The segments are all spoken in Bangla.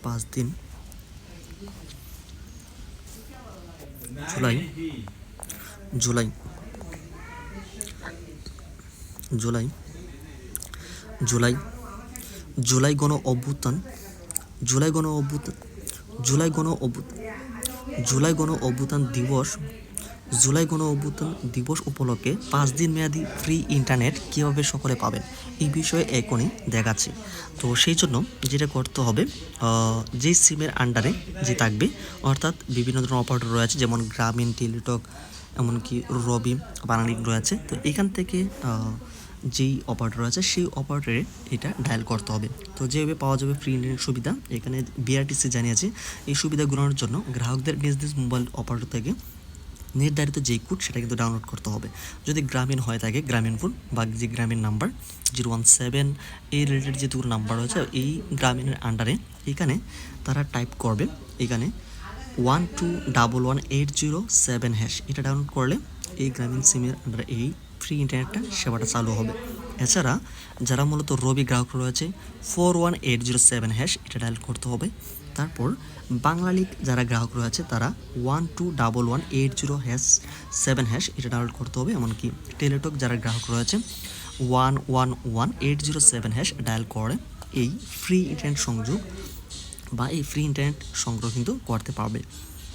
5 দিন জুলাই জুলাই জুলাই জুলাই জুলাই গণ অভ্যুত্থান জুলাই গণ অভ্যুত্থান জুলাই গণ অভ্যুত্থান জুলাই গণ অভ্যুত্থান দিবস জুলাই গণ অভ্যুত্থান দিবস উপলক্ষে 5 দিন মেয়াদি ফ্রি ইন্টারনেট কীভাবে সকলে পাবেন এই বিষয়ে এখনই দেখাচ্ছি। তো সেই জন্য যেটা করতে হবে, যেই সিমের আন্ডারে যে থাকবে, অর্থাৎ বিভিন্ন ধরনের অপারেটর রয়েছে, যেমন গ্রামীণ, টেলিটক, এমনকি রবি, বাংলালিংক রয়েছে। তো এখান থেকে যেই অপারেটর আছে সেই অপারেটরে এটা ডায়াল করতে হবে। তো যেভাবে পাওয়া যাবে ফ্রি ইন্টারনেট সুবিধা, এখানে বিআরটিসি জানিয়েছে এই সুবিধা গ্রহণের জন্য গ্রাহকদের নিজ নিজ মোবাইল অপারেটর থেকে নির্ধারিত যেই কোড সেটা কিন্তু ডাউনলোড করতে হবে। যদি গ্রামীণ হয়ে থাকে গ্রামীণ ফোন বা যে গ্রামীণ নাম্বার 017 এই রিলেটেড যেটুকু নাম্বার রয়েছে এই গ্রামীণের আন্ডারে এখানে তারা টাইপ করবে, এখানে 121180 এটা ডাউনলোড করলে এই গ্রামীণ সিমের আন্ডারে এই ফ্রি ইন্টারনেটটা সেবাটা চালু হবে। এছাড়া যারা মূলত রবি গ্রাহক রয়েছে 41807 এটা ডায়াল করতে হবে। তারপর বাংলালিংক যারা গ্রাহক রয়েছে তারা 121180 এটা ডাউনলোড করতে হবে। এমনকি টেলিটক যারা গ্রাহক রয়েছে 111807 ডায়াল করে এই ফ্রি ইন্টারনেট সংযোগ বা এই ফ্রি ইন্টারনেট সংগ্রহ কিন্তু করতে পারবে।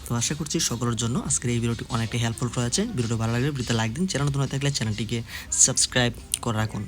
তো আশা করছি সকলের জন্য আজকের এই ভিডিওটি অনেকটা হেল্পফুল রয়েছে। ভিডিওটি ভালো লাগলে ভিডিওতে লাইক দিন, চ্যানেল নতুন হয়ে থাকলে চ্যানেলটিকে সাবস্ক্রাইব করে রাখুন।